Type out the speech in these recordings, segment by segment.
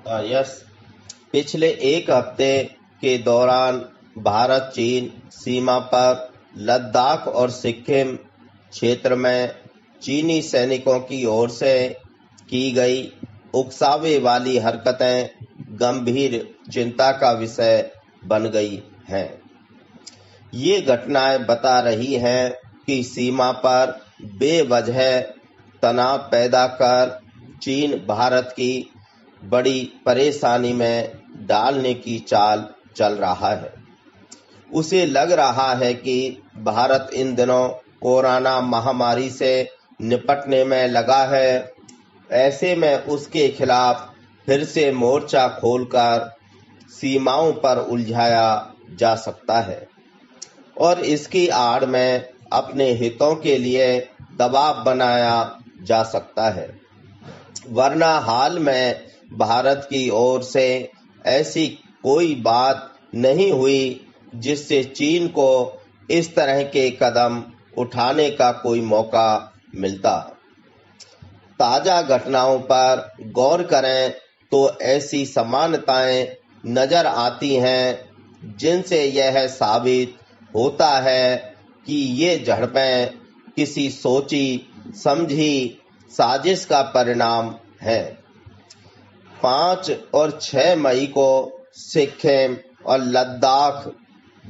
Yes, पिछले एक हफ्ते के दौरान भारत चीन सीमा पर लद्दाख और सिक्किम क्षेत्र में चीनी सैनिकों की ओर से की गई उकसावे वाली हरकतें गंभीर चिंता का विषय बन गई हैं। ये घटनाएं बता रही हैं कि सीमा पर बेवजह तनाव पैदा कर चीन भारत की बड़ी परेशानी में डालने की चाल चल रहा है। उसे लग रहा है कि भारत इन दिनों कोरोना महामारी से निपटने में लगा है। ऐसे में उसके खिलाफ फिर से मोर्चा खोलकर सीमाओं पर उलझाया जा सकता है और इसकी आड़ में अपने हितों के लिए दबाव बनाया जा सकता है। वरना हाल में भारत की ओर से ऐसी कोई बात नहीं हुई जिससे चीन को इस तरह के कदम उठाने का कोई मौका मिलता। ताजा घटनाओं पर गौर करें तो ऐसी समानताएं नजर आती हैं जिनसे यह साबित होता है कि ये झड़पें किसी सोची समझी साजिश का परिणाम है। 5 और 6 मई को सिक्किम और लद्दाख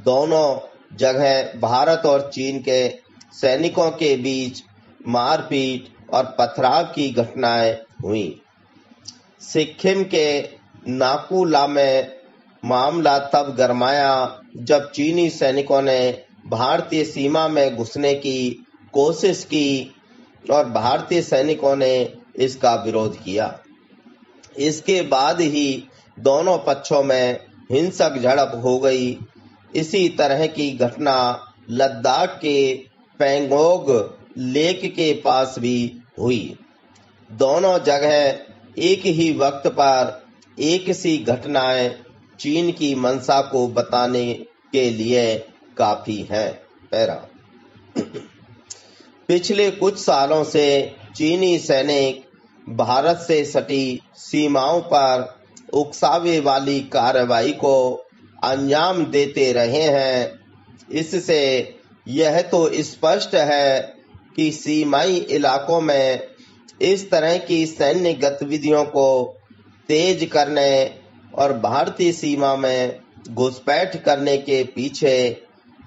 दोनों जगह भारत और चीन के सैनिकों के बीच मारपीट और पथराव की घटनाएं हुई। सिक्किम के नाकुला में मामला तब गरमाया जब चीनी सैनिकों ने भारतीय सीमा में घुसने की कोशिश की और भारतीय सैनिकों ने इसका विरोध किया। इसके बाद ही दोनों पक्षों में हिंसक झड़प हो गई। इसी तरह की घटना लद्दाख के पैंगोंग लेक के पास भी हुई। दोनों जगह एक ही वक्त पर एक सी घटनाएं चीन की मंशा को बताने के लिए काफी हैं। पिछले कुछ सालों से चीनी सैनिक भारत से सटी सीमाओं पर उकसावे वाली कार्रवाई को अंजाम देते रहे हैं। इससे यह तो स्पष्ट है कि सीमाई इलाकों में इस तरह की सैन्य गतिविधियों को तेज करने और भारतीय सीमा में घुसपैठ करने के पीछे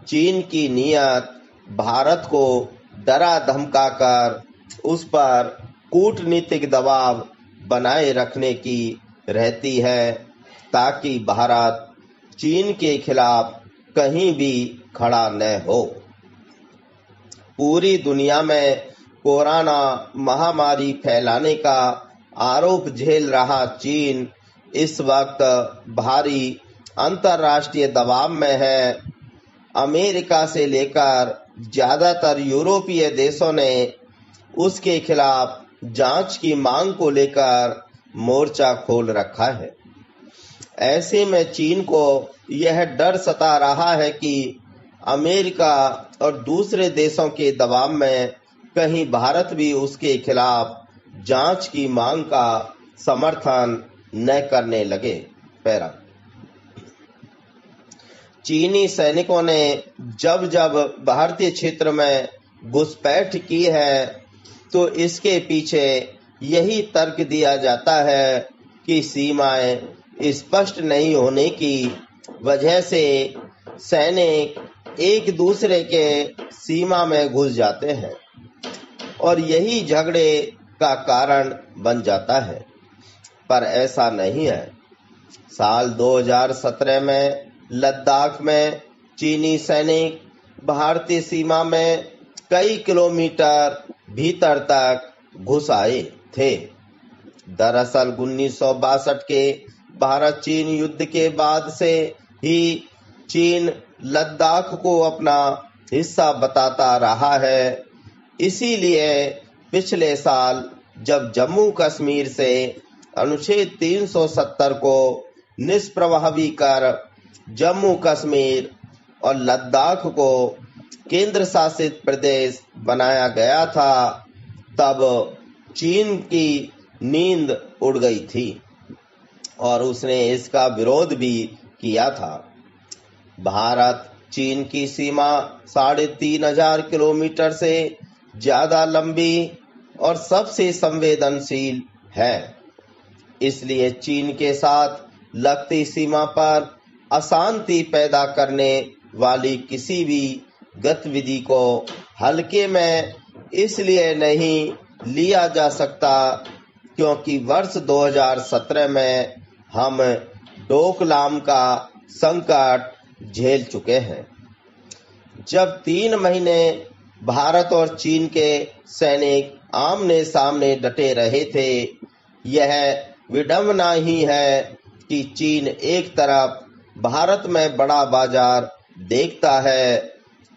चीन की नीयत भारत को डरा धमकाकर उस पर कूटनीतिक दबाव बनाए रखने की रहती है ताकि भारत चीन के खिलाफ कहीं भी खड़ा न हो। पूरी दुनिया में कोरोना महामारी फैलाने का आरोप झेल रहा चीन इस वक्त भारी अंतर्राष्ट्रीय दबाव में है। अमेरिका से लेकर ज्यादातर यूरोपीय देशों ने उसके खिलाफ जांच की मांग को लेकर मोर्चा खोल रखा है। ऐसे में चीन को यह डर सता रहा है कि अमेरिका और दूसरे देशों के दबाव में कहीं भारत भी उसके खिलाफ जांच की मांग का समर्थन न करने लगे। चीनी सैनिकों ने जब जब भारतीय क्षेत्र में घुसपैठ की है तो इसके पीछे यही तर्क दिया जाता है कि सीमाएं स्पष्ट नहीं होने की वजह से सैनिक एक दूसरे के सीमा में घुस जाते हैं और यही झगड़े का कारण बन जाता है। पर ऐसा नहीं है। साल 2017 में लद्दाख में चीनी सैनिक भारतीय सीमा में कई किलोमीटर भीतर तक घुस आए थे। दरअसल 1962 के भारत चीन युद्ध के बाद से ही चीन लद्दाख को अपना हिस्सा बताता रहा है। इसीलिए पिछले साल जब जम्मू कश्मीर से अनुच्छेद 370 को निष्प्रभावी कर जम्मू कश्मीर और लद्दाख को केंद्र शासित प्रदेश बनाया गया था, तब चीन की नींद उड़ गई थी। और उसने इसका विरोध भी किया था। भारत चीन की सीमा 3,500 किलोमीटर से ज्यादा लंबी और सबसे संवेदनशील है। इसलिए चीन के साथ लगती सीमा पर अशांति पैदा करने वाली किसी भी गतिविधि को हल्के में इसलिए नहीं लिया जा सकता क्योंकि वर्ष 2017 में हम डोकलाम का संकट झेल चुके हैं, जब 3 महीने भारत और चीन के सैनिक आमने सामने डटे रहे थे। यह विडंबना ही है कि चीन एक तरफ भारत में बड़ा बाजार देखता है,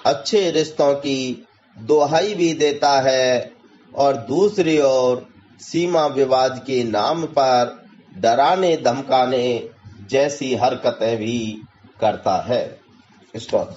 अच्छे रिश्तों की दुहाई भी देता है और दूसरी ओर सीमा विवाद के नाम पर डराने धमकाने जैसी हरकतें भी करता है। स्टॉप।